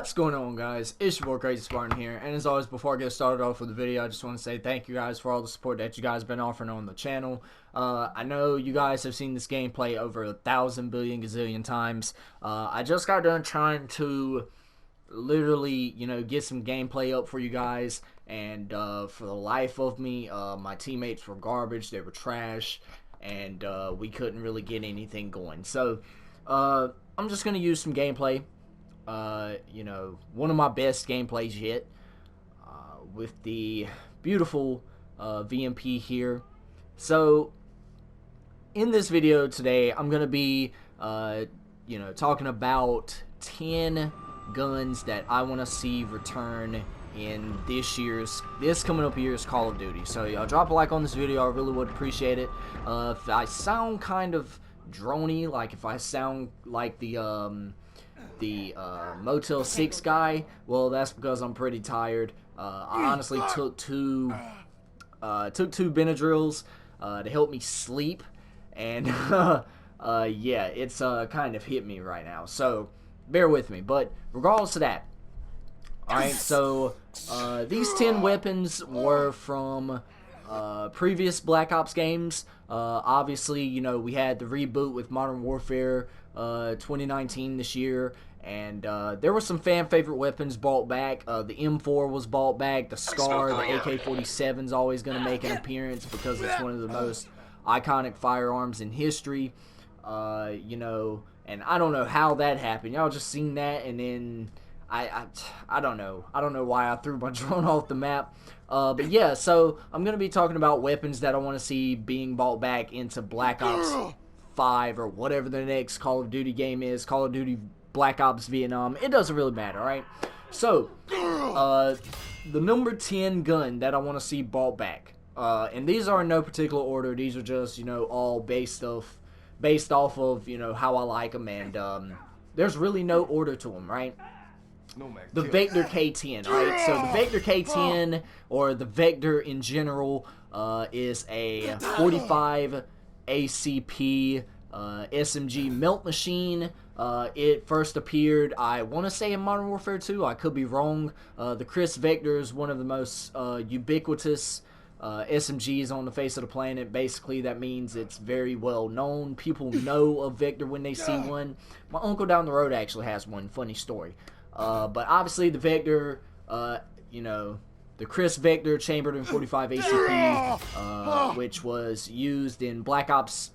What's going on, guys? It's your boy Crazy Spartan here, and as always, before I get started off with the video, I just want to say thank you guys for all the support that you guys have been offering on the channel. I know you guys have seen this gameplay over 1,000 billion gazillion times. I just got done trying to literally, get some gameplay up for you guys, and for the life of me, my teammates were garbage, they were trash, and we couldn't really get anything going. So, I'm just going to use some gameplay. One of my best gameplays yet, with the beautiful VMP here. So in this video today, I'm gonna be talking about 10 guns that I want to see return in this coming up year's Call of Duty. So y'all drop a like on this video, I really would appreciate it. If I sound kind of drony, like if I sound like the Motel 6 guy, well, that's because I'm pretty tired. I honestly took two Benadryls to help me sleep, and yeah, it's kind of hit me right now, so bear with me. But regardless of that, alright, so these 10 weapons were from previous Black Ops games. Obviously, we had the reboot with Modern Warfare 2019 this year, and there were some fan favorite weapons brought back. The M4 was brought back, the SCAR, the AK-47 is always going to make an appearance because it's one of the most iconic firearms in history. And I don't know how that happened. Y'all just seen that, and then I don't know why I threw my drone off the map. But yeah, so I'm going to be talking about weapons that I want to see being brought back into Black Ops 5 or whatever the next Call of Duty game is. Call of Duty Black Ops Vietnam. It doesn't really matter, alright? So, the number 10 gun that I want to see brought back. And these are in no particular order. These are just, all based off of, how I like them. And there's really no order to them, right? The Vector K10, alright? So the Vector K10, or the Vector in general, is a 45 ACP SMG melt machine. It first appeared, I want to say, in Modern Warfare 2. I could be wrong. The Chris Vector is one of the most ubiquitous SMGs on the face of the planet. Basically, that means it's very well known. People know of Vector when they see one. My uncle down the road actually has one. Funny story. But obviously the Vector, the Chris Vector chambered in 45 ACP, which was used in Black Ops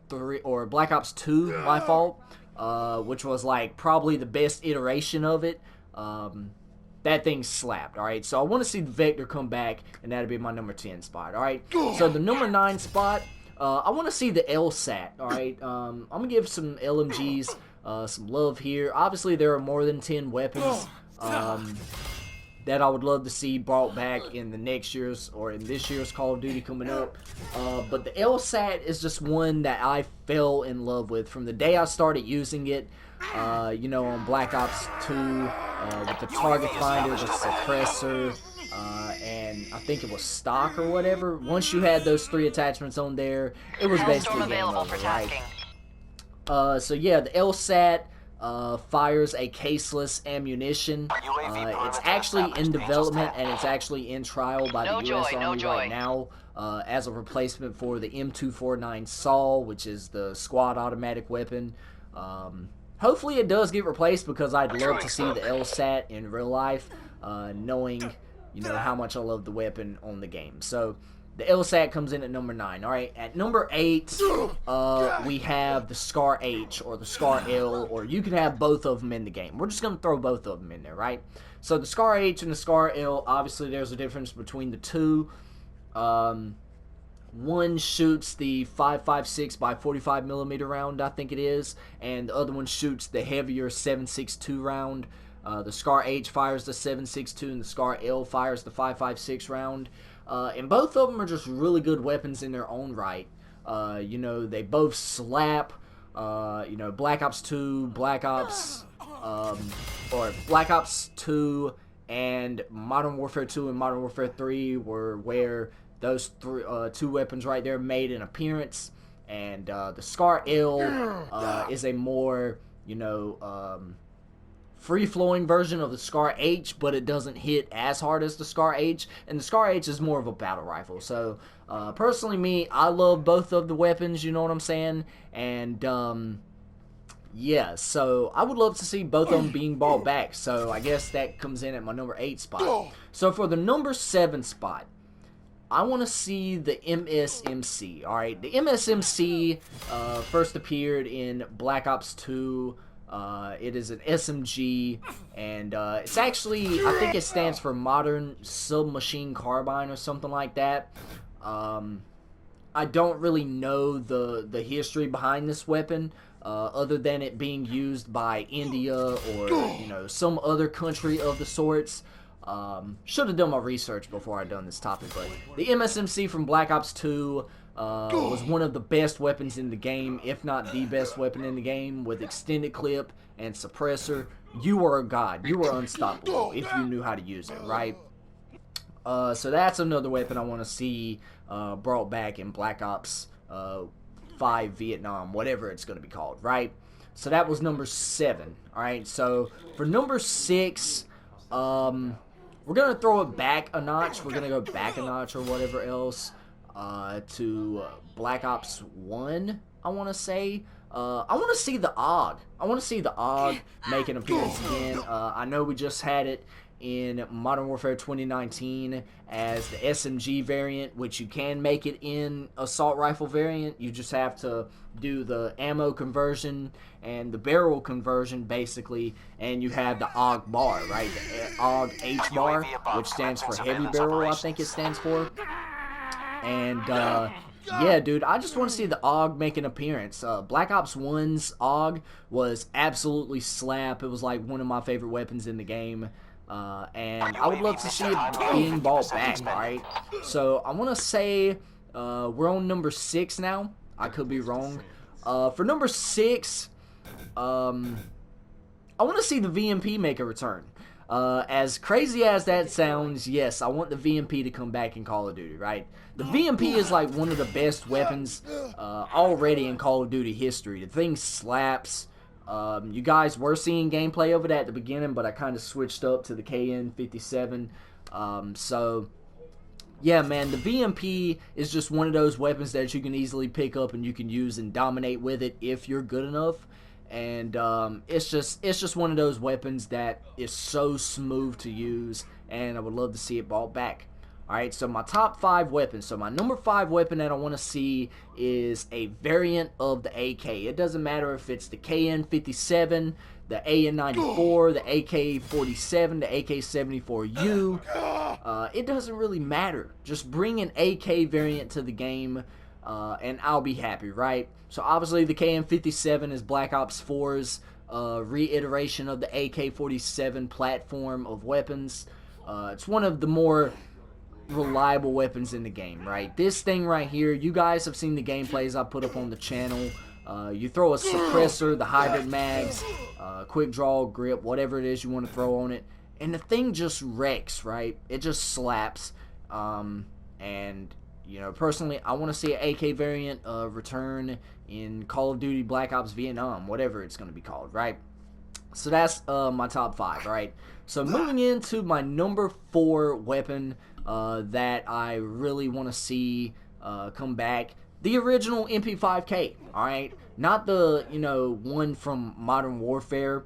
3 or Black Ops 2, my fault, which was like probably the best iteration of it. That thing slapped, alright? So I want to see the Vector come back, and that'll be my number 10 spot, alright? So the number 9 spot, I want to see the LSAT, alright? I'm going to give some LMGs some love here. Obviously, there are more than 10 weapons that I would love to see brought back in the next year's or in this year's Call of Duty coming up. But the LSAT is just one that I fell in love with from the day I started using it. On Black Ops 2 with the target finder, the suppressor, and I think it was stock or whatever. Once you had those 3 attachments on there, it was basically game over, right? So yeah, the LSAT fires a caseless ammunition. It's actually in development, and it's actually in trial by the US Army right now as a replacement for the M249 SAW, which is the squad automatic weapon. Hopefully it does get replaced, because I'd love to see the LSAT in real life, knowing how much I love the weapon on the game. So the LSAT comes in at number 9. Alright, at number 8, we have the SCAR H or the SCAR L, or you can have both of them in the game. We're just going to throw both of them in there, right? So the SCAR H and the SCAR L, obviously there's a difference between the two. One shoots the 5.56 by 45 millimeter round, I think it is, and the other one shoots the heavier 7.62 round. The SCAR H fires the 7.62, and the SCAR L fires the 5.56 round. And both of them are just really good weapons in their own right. They both slap. Black Ops 2, Black Ops 2 and Modern Warfare 2 and Modern Warfare 3 were where those two weapons right there made an appearance. And the SCAR L is a more, free-flowing version of the Scar H, but it doesn't hit as hard as the Scar H, and the Scar H is more of a battle rifle. So, personally, I love both of the weapons, you know what I'm saying? And, yeah, so I would love to see both of them being brought back, so I guess that comes in at my number 8 spot. So, for the number 7 spot, I want to see the MSMC, alright? The MSMC first appeared in Black Ops 2. It is an SMG, and it's actually, I think it stands for Modern Submachine Carbine or something like that. I don't really know the history behind this weapon, other than it being used by India or, you know, some other country of the sorts. Should have done my research before I done this topic, but the MSMC from Black Ops 2 was one of the best weapons in the game, if not the best weapon in the game, with extended clip and suppressor. You were a god. You were unstoppable if you knew how to use it, right? So that's another weapon I want to see brought back in Black Ops 5 Vietnam, whatever it's going to be called, right? So that was number 7, alright? So for number 6, we're going to throw it back a notch. We're going to go back a notch or whatever else to Black Ops 1, I want to say. I want to see the AUG. I want to see the AUG make an appearance again. I know we just had it in Modern Warfare 2019 as the SMG variant, which you can make it in assault rifle variant. You just have to do the ammo conversion and the barrel conversion, basically, and you have the AUG bar, right? The AUG H bar, which stands for heavy barrel, I think it stands for. And, yeah, dude, I just want to see the AUG make an appearance. Black Ops 1's AUG was absolutely slap. It was like one of my favorite weapons in the game. And I would love to see it being brought back, alright? So, I want to say we're on number 6 now. I could be wrong. For number 6, I want to see the VMP make a return. As crazy as that sounds, yes, I want the VMP to come back in Call of Duty, right? The VMP is like one of the best weapons already in Call of Duty history. The thing slaps. You guys were seeing gameplay of it at the beginning, but I kind of switched up to the KN57. So, yeah, man, the VMP is just one of those weapons that you can easily pick up and you can use and dominate with it if you're good enough. And it's just one of those weapons that is so smooth to use, and I would love to see it brought back. Alright, so my top 5 weapons. So my number 5 weapon that I want to see is a variant of the AK. It doesn't matter if it's the KN57, the AN94, the AK-47, the AK-74U. It doesn't really matter. Just bring an AK variant to the game, and I'll be happy, right? So obviously the KN57 is Black Ops 4's reiteration of the AK-47 platform of weapons. It's one of the more reliable weapons in the game, right? This thing right here, you guys have seen the gameplays I put up on the channel. You throw a suppressor, the hybrid mags, quick draw, grip, whatever it is you want to throw on it, and the thing just wrecks, right? It just slaps. And you know, personally, I want to see an AK variant return in Call of Duty Black Ops Vietnam, whatever it's going to be called, right? So that's my top 5, right? So moving into my number 4 weapon that I really want to see come back, the original MP5K, alright? Not the, you know, one from Modern Warfare,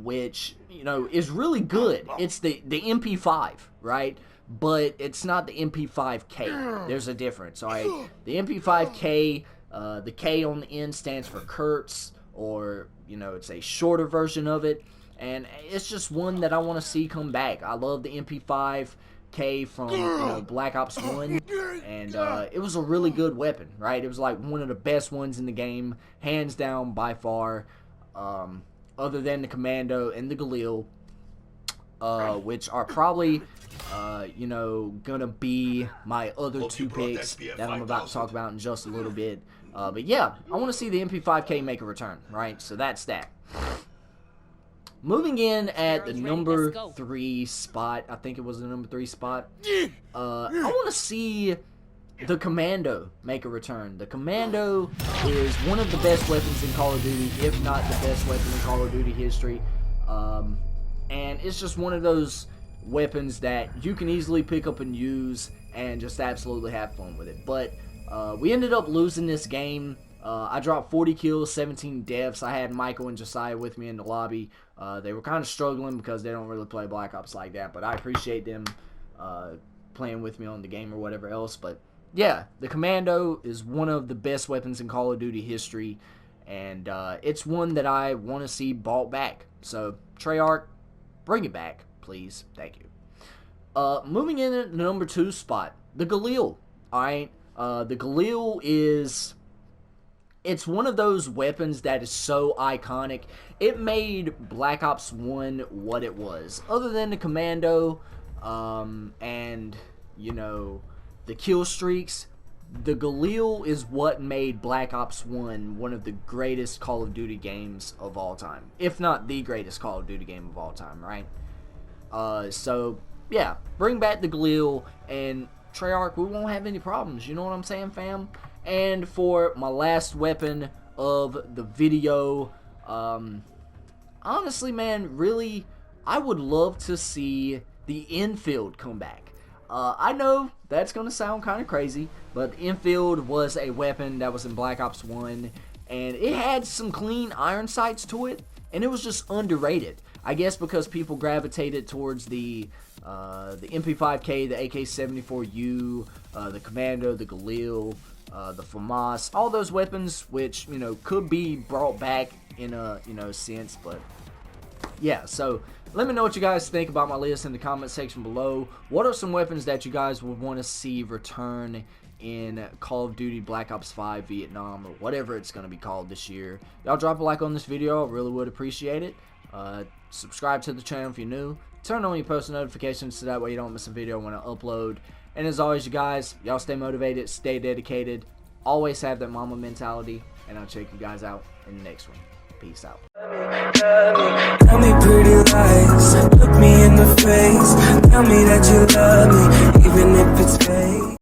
which, you know, is really good. It's the MP5, right? But it's not the MP5K. There's a difference, alright? The MP5K, the K on the end stands for Kurtz, or, you know, it's a shorter version of it, and it's just one that I want to see come back. I love the MP5K from, you know, Black Ops 1, and it was a really good weapon, right? It was like one of the best ones in the game, hands down by far, other than the Commando and the Galil, which are probably, you know, gonna be my other 2 picks that I'm about to talk about in just a little bit. But yeah, I want to see the MP5K make a return, right? So that's that. Moving in at the number 3 spot, I think it was the number 3 spot, I want to see the Commando make a return. The Commando is one of the best weapons in Call of Duty, if not the best weapon in Call of Duty history. And it's just one of those weapons that you can easily pick up and use and just absolutely have fun with it. But we ended up losing this game. I dropped 40 kills, 17 deaths. I had Michael and Josiah with me in the lobby. They were kind of struggling because they don't really play Black Ops like that, but I appreciate them playing with me on the game or whatever else. But yeah, the Commando is one of the best weapons in Call of Duty history, and it's one that I want to see brought back. So Treyarch, bring it back, please. Thank you. Moving in at the number 2 spot, the Galil. Alright, the Galil is... It's one of those weapons that is so iconic. It made Black Ops 1 what it was. Other than the Commando, and, you know, the kill streaks, the Galil is what made Black Ops 1 one of the greatest Call of Duty games of all time. If not the greatest Call of Duty game of all time, right? So, yeah, bring back the Galil, and Treyarch, we won't have any problems. You know what I'm saying, fam? And for my last weapon of the video, honestly, man, really, I would love to see the infield come back. I know that's going to sound kind of crazy, but the infield was a weapon that was in Black Ops 1, and it had some clean iron sights to it, and it was just underrated. I guess because people gravitated towards the MP5K, the AK-74U, the Commando, the Galil, the FAMAS, all those weapons, which, you know, could be brought back in a, you know, sense. But yeah, so let me know what you guys think about my list in the comment section below. What are some weapons that you guys would want to see return in Call of Duty Black Ops 5 Vietnam, or whatever it's going to be called this year? Y'all drop a like on this video, I really would appreciate it. Subscribe to the channel if you're new. Turn on your post notifications so that way you don't miss a video when I upload. And as always, you guys, y'all stay motivated, stay dedicated, always have that mama mentality, and I'll check you guys out in the next one. Peace out. Tell me pretty lies, look me in the face, tell me that you love me, even if it's fake.